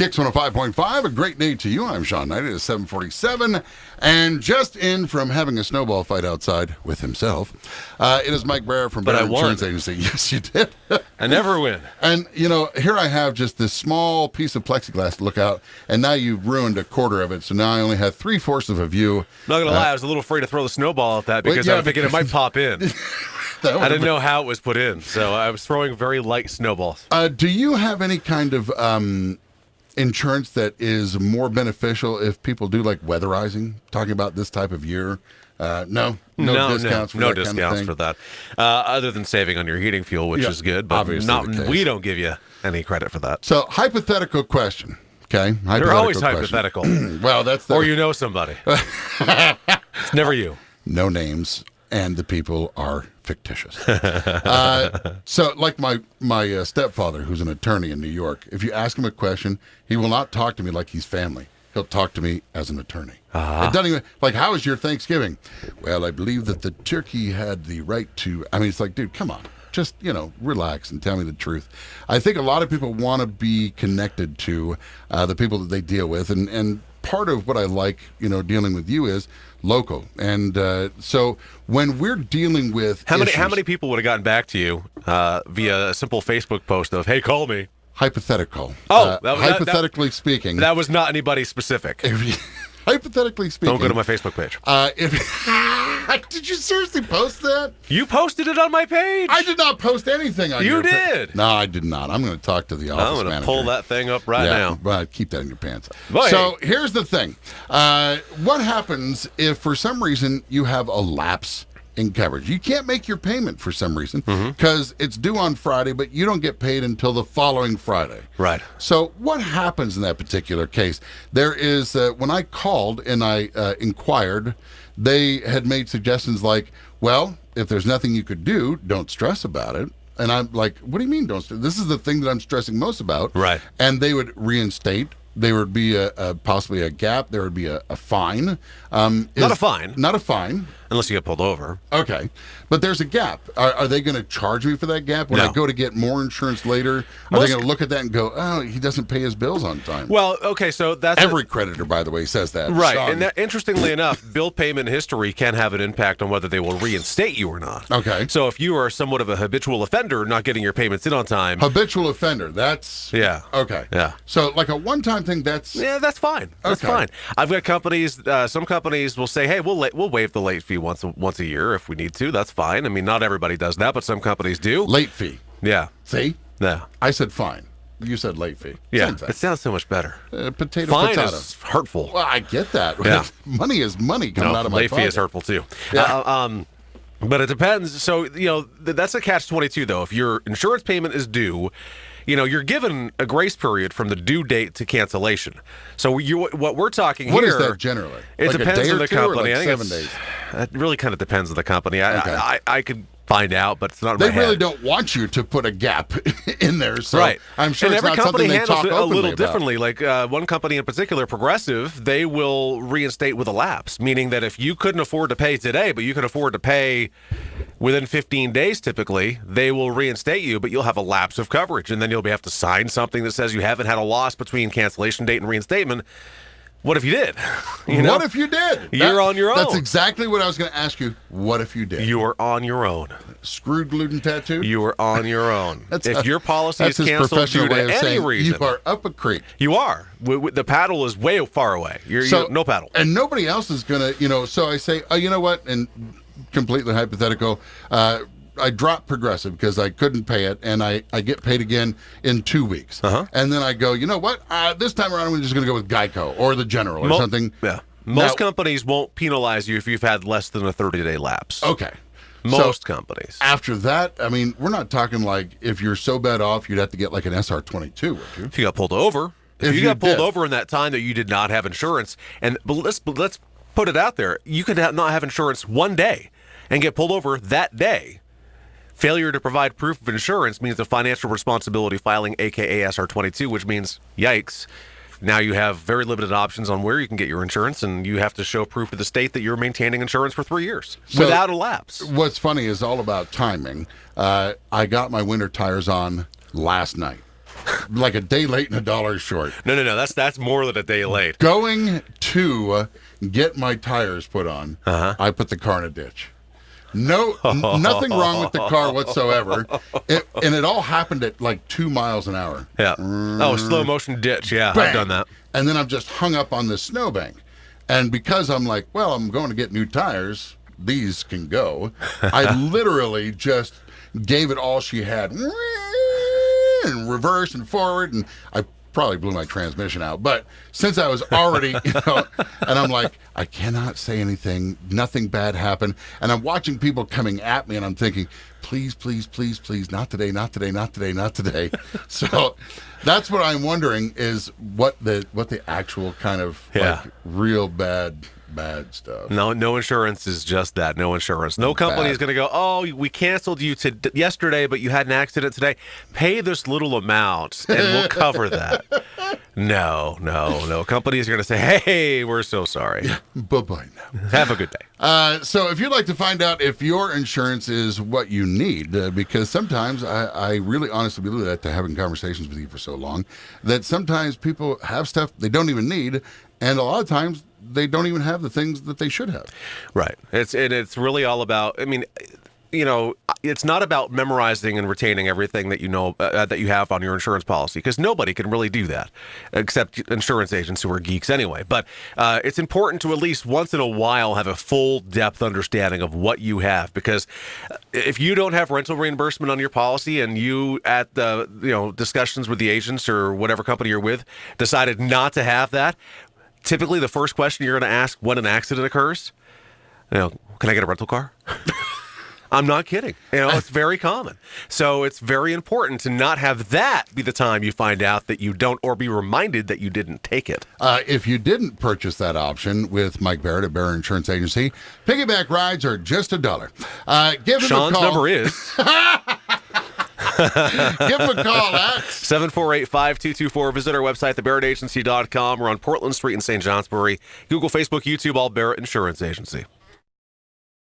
Kicks 105.5, a great day to you. I'm Sean Knight. It is 7:47, and just in from having a snowball fight outside with himself, it is Mike Barrett from Barrett Insurance Agency. Yes, you did. I never win. And, here I have just this small piece of plexiglass to look out, and now you've ruined a quarter of it, so now I only have 3/4 of a view. Not going to lie, I was a little afraid to throw the snowball at that because I'm thinking it might pop in. I didn't know how it was put in, so I was throwing very light snowballs. Do you have any kind of insurance that is more beneficial if people do like weatherizing, talking about this type of year? No discounts for that, other than saving on your heating fuel, which is good, but we don't give you any credit for that. So, hypothetical question, okay? They're always hypothetical. Well, or you know somebody. It's never you. No names, and the people are fictitious. So, like my stepfather, who's an attorney in New York, if you ask him a question, he will not talk to me like he's family. He'll talk to me as an attorney. It doesn't even, like, how was your Thanksgiving? Well, I believe that the turkey had the right to, it's like, dude, come on. Just, relax and tell me the truth. I think a lot of people want to be connected to the people that they deal with. And part of what I like, dealing with you is local. And so when we're dealing with How many people would have gotten back to you via a simple Facebook post of, hey, call me? Hypothetical. Hypothetically speaking. That was not anybody specific. Hypothetically speaking. Don't go to my Facebook page. Did you seriously post that? You posted it on my page. I did not post anything on your page. You did. No, I did not. I'm going to talk to the office manager. I'm going to pull that thing up now. But keep that in your pants. Boy. So here's the thing. What happens if for some reason you have a lapse in coverage? You can't make your payment for some reason because it's due on Friday, but you don't get paid until the following Friday. Right. So what happens in that particular case? There is, when I called and I inquired, they had made suggestions like, well, if there's nothing you could do, don't stress about it. And I'm like, what do you mean don't stress? This is the thing that I'm stressing most about. Right. And they would reinstate. There would be possibly a gap. There would be a fine. Not a fine. Not a fine. Unless you get pulled over. Okay. But there's a gap. Are they going to charge me for that gap? When I go to get more insurance later, are they going to look at that and go, oh, he doesn't pay his bills on time? Well, okay, so that's... Every creditor, by the way, says that. Right. Sean. And interestingly enough, bill payment history can have an impact on whether they will reinstate you or not. Okay. So if you are somewhat of a habitual offender, not getting your payments in on time... Habitual offender, that's... Yeah. Okay. Yeah. So like a one-time thing, that's... Yeah, that's fine. That's fine. I've got companies, some companies will say, hey, we'll waive the late fee once a year if we need to. That's fine. I mean, not everybody does that, but some companies do. Late fee. Yeah. See? Yeah. I said fine. You said late fee. Yeah. It sounds so much better. Potato. Fine is hurtful. Well, I get that. Yeah. Money is money coming out of my late pocket. fee is hurtful too. Yeah. But it depends. So, that's a catch-22 though. If your insurance payment is due, you're given a grace period from the due date to cancellation. So what we're talking here... What is that generally? It depends on the company. Like I think 7 days? It really kind of depends on the company. Okay. I could find out, but it's not in my head. They really don't want you to put a gap in there. So right. I'm sure and it's every not company something they handles talk it a openly little about. differently. Like one company in particular, Progressive, they will reinstate with a lapse, meaning that if you couldn't afford to pay today, but you can afford to pay within 15 days typically, they will reinstate you, but you'll have a lapse of coverage, and then you'll have to sign something that says you haven't had a loss between cancellation date and reinstatement. What if you did? What if you did? You're on your own. That's exactly what I was going to ask you. What if you did? You are on your own. Screwed, glued, and tattooed? You are on your own. If your policy is his canceled due to any reason. You are up a creek. You are. The paddle is way far away. You're no paddle. And nobody else is going to, so I say, oh, you know what? And completely hypothetical, I dropped Progressive because I couldn't pay it, and I get paid again in 2 weeks. And then I go, you know what? This time around, I'm just going to go with Geico or the General or something. Yeah. Most companies won't penalize you if you've had less than a 30-day lapse. Okay. Most companies. After that, we're not talking like if you're so bad off, you'd have to get like an SR22, would you? If you got pulled over. If you got pulled over in that time that you did not have insurance, but let's put it out there. You could not have insurance one day and get pulled over that day. Failure to provide proof of insurance means a financial responsibility filing, aka SR22, which means, yikes, now you have very limited options on where you can get your insurance, and you have to show proof to the state that you're maintaining insurance for 3 years without a lapse. What's funny is all about timing. I got my winter tires on last night. like a day late and a dollar short. No. That's more than a day late. Going to get my tires put on, I put the car in a ditch. Nothing wrong with the car whatsoever. And it all happened at like 2 miles an hour. Yeah. Oh, slow motion ditch. Yeah, Bang. I've done that. And then I'm just hung up on this snowbank. And because I'm like, well, I'm going to get new tires, these can go. I literally just gave it all she had. And reverse and forward. And I probably blew my transmission out. But since I was already, and I'm like, I cannot say anything. Nothing bad happened. And I'm watching people coming at me, and I'm thinking, please, please, please, please, not today, not today, not today, not today. So that's what I'm wondering is what the actual kind of like real bad stuff. No insurance is just that. No insurance. No company is going to go, oh, we canceled you yesterday, but you had an accident today. Pay this little amount, and we'll cover that. No. Companies are going to say, hey, we're so sorry. Bye-bye now. Have a good day. So if you'd like to find out if your insurance is what you need, because sometimes I really honestly believe that after having conversations with you for so long, that sometimes people have stuff they don't even need, and a lot of times they don't even have the things that they should have. Right. It's really all about, I mean, it's not about memorizing and retaining everything that you know that you have on your insurance policy, because nobody can really do that except insurance agents who are geeks anyway. But it's important to at least once in a while have a full depth understanding of what you have, because if you don't have rental reimbursement on your policy and you at the discussions with the agents or whatever company you're with decided not to have that, typically the first question you're going to ask when an accident occurs, can I get a rental car? I'm not kidding. It's very common. So it's very important to not have that be the time you find out that you don't, or be reminded that you didn't take it. If you didn't purchase that option with Mike Barrett at Barrett Insurance Agency, piggyback rides are just $1. Give him Sean's a call. number is... Give him a call at 748-5224. Visit our website, thebarrettagency.com. We're on Portland Street in St. Johnsbury. Google, Facebook, YouTube, all Barrett Insurance Agency.